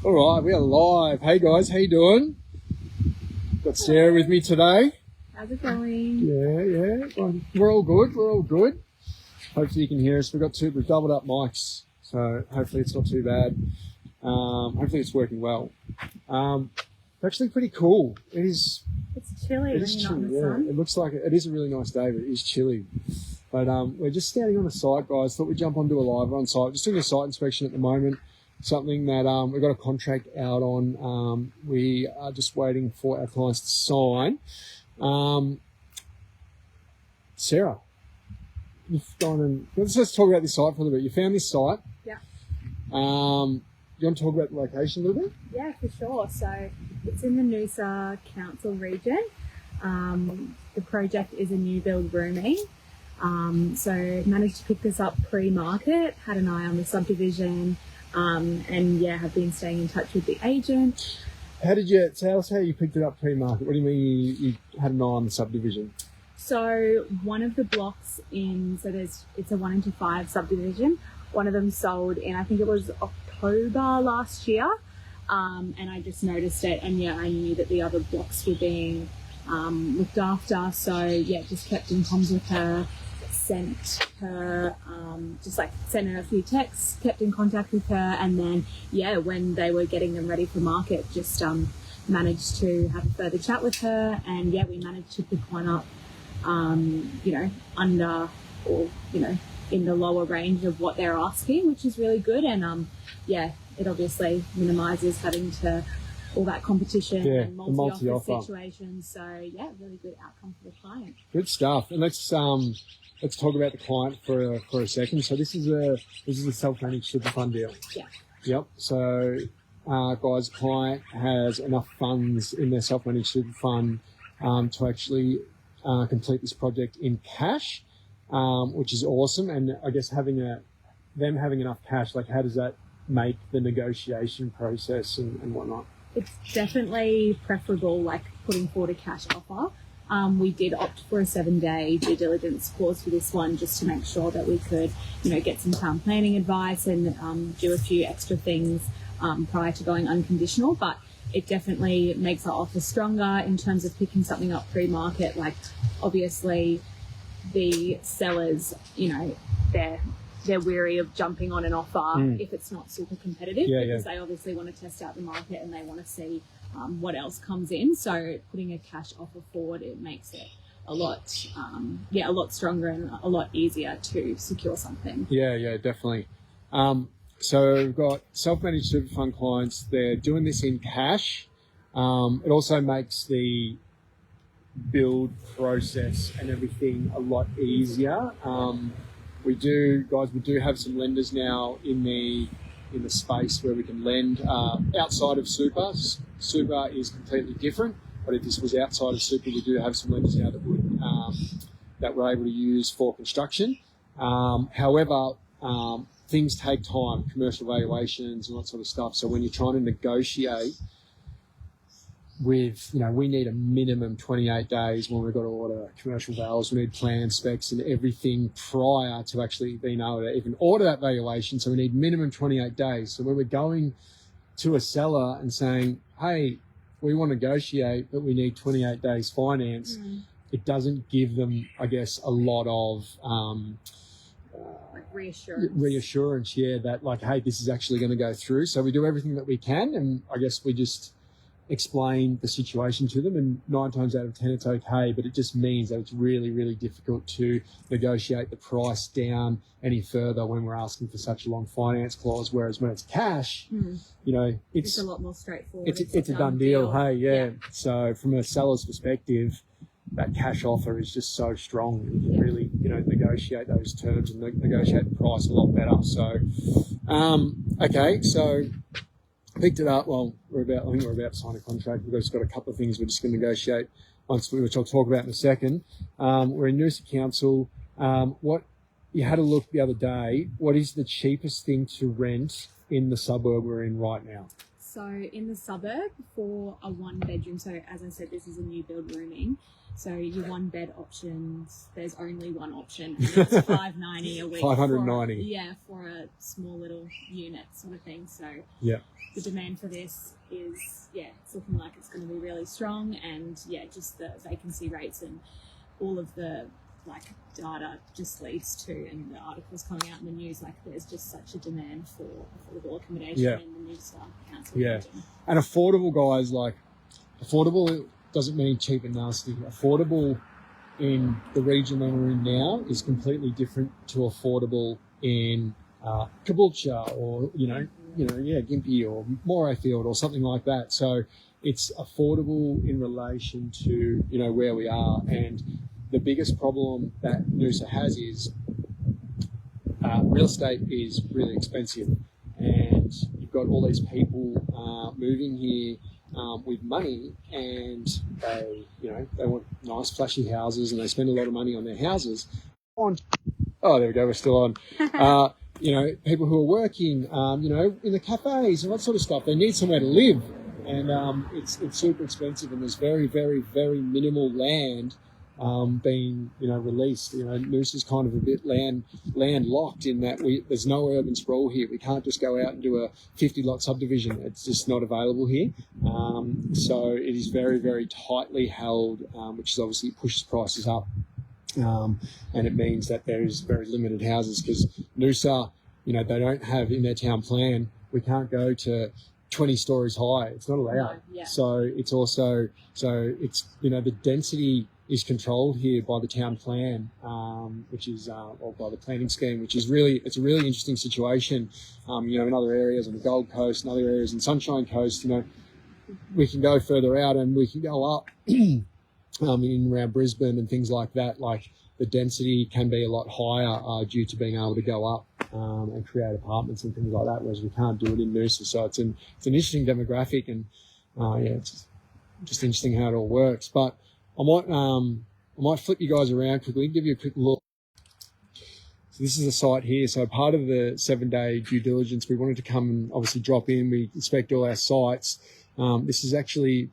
All right, we are live. Hey guys, how you doing? Got Sarah with me today. How's it going? Yeah. Well, we're all good. Hopefully you can hear us. We've doubled up mics, so hopefully it's not too bad. Hopefully it's working well. It's actually pretty cool. It is. It's chilly. It is chilly. Yeah, it looks like it is a really nice day, but it is chilly. But we're just standing on the site, guys. Thought we'd jump onto a live. We're on site, just doing a site inspection at the moment. Something that we've got a contract out on. We are just waiting for our clients to sign. Sarah, you've gone and let's talk about this site for a little bit. You found this site. Yeah. You want to talk about the location a little bit? Yeah, for sure. So it's in the Noosa Council region. The project is a new build rooming. So managed to pick this up pre-market, had an eye on the subdivision, and yeah, have been staying in touch with the agent. How did you tell us how you picked it up pre-market? What do you mean you had an eye on the subdivision? So one of the blocks it's a 1 into 5 subdivision. One of them sold in, I think it was October last year. And I just noticed it, and yeah, I knew that the other blocks were being looked after. So yeah, just kept in comms with her, sent her a few texts, kept in contact with her, and then yeah, when they were getting them ready for market, just managed to have a further chat with her, and yeah, we managed to pick one up, under or in the lower range of what they're asking, which is really good, and yeah, it obviously minimises having to all that competition and multi-offer situations. So yeah, really good outcome for the client. Good stuff. And let's talk about the client for a second. So this is a self-managed super fund deal. Yeah. Yep. So guys, client has enough funds in their self-managed super fund to actually complete this project in cash, which is awesome. And I guess them having enough cash, like how does that make the negotiation process and whatnot? It's definitely preferable, like putting forward a cash offer. We did opt for a 7-day due diligence clause for this one, just to make sure that we could, get some town planning advice and do a few extra things prior to going unconditional. But it definitely makes our offer stronger in terms of picking something up pre-market. Like, obviously, the sellers, they're weary of jumping on an offer if it's not super competitive, because they obviously want to test out the market and they want to see what else comes in. So putting a cash offer forward, it makes it a lot stronger and a lot easier to secure something. Yeah, definitely. So we've got self-managed super fund clients. They're doing this in cash. It also makes the build process and everything a lot easier. We do have some lenders now in the space where we can lend outside of super. Super is completely different, but if this was outside of super, we do have some lenders now that we're able to use for construction. However, things take time, commercial valuations and that sort of stuff. So when you're trying to negotiate with, we need a minimum 28 days when we've got to order commercial values. We need plan specs and everything prior to actually being able to even order that valuation. So we need minimum 28 days. So when we're going to a seller and saying, hey, we want to negotiate, but we need 28 days finance, it doesn't give them, I guess, a lot of reassurance, that like, hey, this is actually going to go through. So we do everything that we can, and I guess we just explain the situation to them, and 9 times out of 10 it's okay, but it just means that it's really, really difficult to negotiate the price down any further when we're asking for such a long finance clause. Whereas when it's cash, it's a lot more straightforward. It's a done deal. Hey, yeah. So from a seller's perspective, that cash offer is just so strong. You can really, negotiate those terms and negotiate the price a lot better. So, okay, so picked it up. Well, I think we're about to sign a contract. We've just got a couple of things we're just going to negotiate which I'll talk about in a second. We're in Noosa Council. What you had a look the other day, what is the cheapest thing to rent in the suburb we're in right now? So in the suburb for a 1-bedroom, so as I said, this is a new build rooming. So your 1-bed options, there's only one option, and it's $590 a week. $590. For a small little unit sort of thing. So yeah, the demand for this is, it's looking like it's going to be really strong, and just the vacancy rates and all of the data just leads to, and the articles coming out in the news, there's just such a demand for affordable accommodation in the Noosa Council region. And affordable, guys, affordable doesn't mean cheap and nasty. Affordable in the region that we're in now is completely different to affordable in Caboolture or Gympie or Morayfield or something like that. So it's affordable in relation to where we are. And the biggest problem that Noosa has is real estate is really expensive, and you've got all these people moving here with money, and they want nice flashy houses, and they spend a lot of money on their houses. Oh, there we go, we're still on. People who are working, in the cafes and that sort of stuff, they need somewhere to live, and it's super expensive, and there's very, very, very minimal land being released. Noosa's kind of a bit landlocked in that there's no urban sprawl here. We can't just go out and do a 50-lot subdivision. It's just not available here. So it is very, very tightly held, which is obviously pushes prices up. And it means that there is very limited houses because Noosa, they don't have in their town plan, we can't go to 20 stories high. It's not allowed. No, So it's also, the density is controlled here by the town plan, which is, or by the planning scheme, which is it's a really interesting situation. In other areas on the Gold Coast and other areas in Sunshine Coast, we can go further out and we can go up in around Brisbane and things like that. The density can be a lot higher due to being able to go up and create apartments and things like that, whereas we can't do it in Noosa. So it's an interesting demographic, and it's just interesting how it all works. But I might flip you guys around quickly, give you a quick look. So this is the site here. So part of the 7-day due diligence, we wanted to come and obviously drop in. We inspect all our sites. This is actually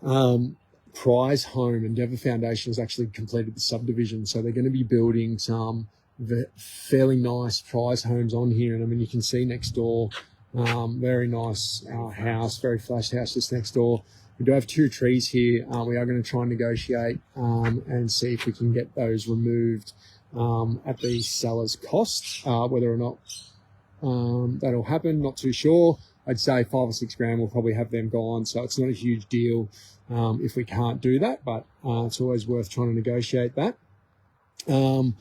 Prize Home, Endeavour Foundation has actually completed the subdivision. So they're going to be building some fairly nice prize homes on here. And you can see next door, very nice house, very flash house just next door. We do have 2 trees here. We are going to try and negotiate and see if we can get those removed at the seller's cost. Whether or not that'll happen, not too sure. I'd say $5 or $6 grand, we'll probably have them gone. So it's not a huge deal if we can't do that, but it's always worth trying to negotiate that. So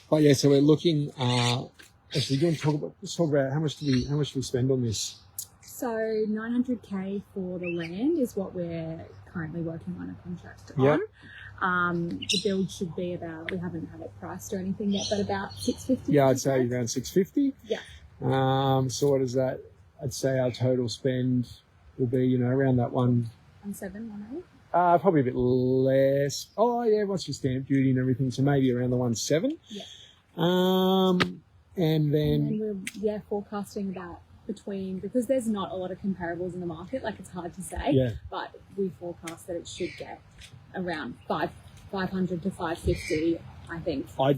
we're looking. Actually, do you want to let's talk about how much do we spend on this? So $900K for the land is what we're currently working on a contract on. The build should be about, we haven't had it priced or anything yet, but about $650. Yeah, I'd say around $650. Yeah. So what is that? I'd say our total spend will be, around that 1.7, 1.8. Probably a bit less. Oh yeah, what's your stamp duty and everything? So maybe around the 1.7. Yeah. And then we're forecasting about because there's not a lot of comparables in the market, it's hard to say, but we forecast that it should get around 500 to 550, I think. I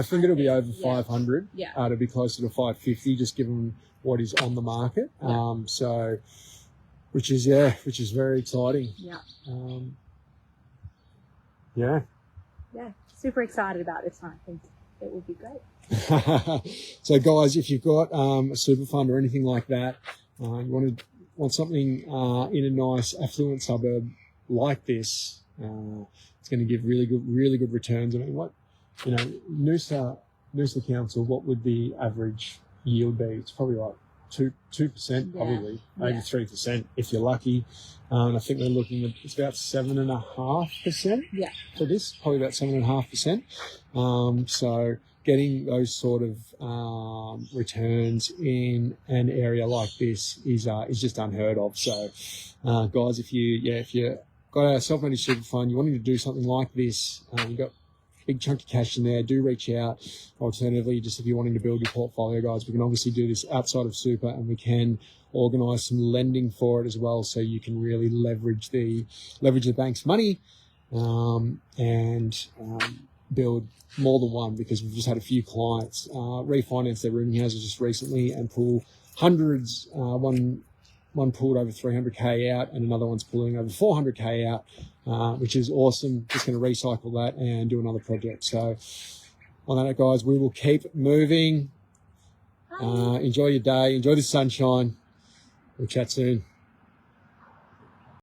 think it'll be over 500. Yeah. It'll be closer to 550, just given what is on the market. So, which is very exciting. Yeah. Yeah. Super excited about this one. I think it will be great. So guys, if you've got a super fund or anything like that, you want something in a nice affluent suburb like this, it's going to give really good returns. Noosa Council, what would the average yield be? It's probably 2%, probably maybe 3% if you're lucky. And I think we're looking at it's about 7.5%. Yeah. For this, probably about 7.5%. So getting those sort of returns in an area like this is just unheard of. So, guys, if you got a self-managed super fund, you're wanting to do something like this, you've got big chunk of cash in there, do reach out. Alternatively, just if you're wanting to build your portfolio, guys, we can obviously do this outside of super, and we can organise some lending for it as well, so you can really leverage the bank's money and build more than one, because we've just had a few clients refinance their rooming houses just recently and pull hundreds. One pulled over 300k out, and another one's pulling over 400k out, which is awesome. Just going to recycle that and do another project. So on that, guys, we will keep moving. Enjoy your day. Enjoy the sunshine. We'll chat soon.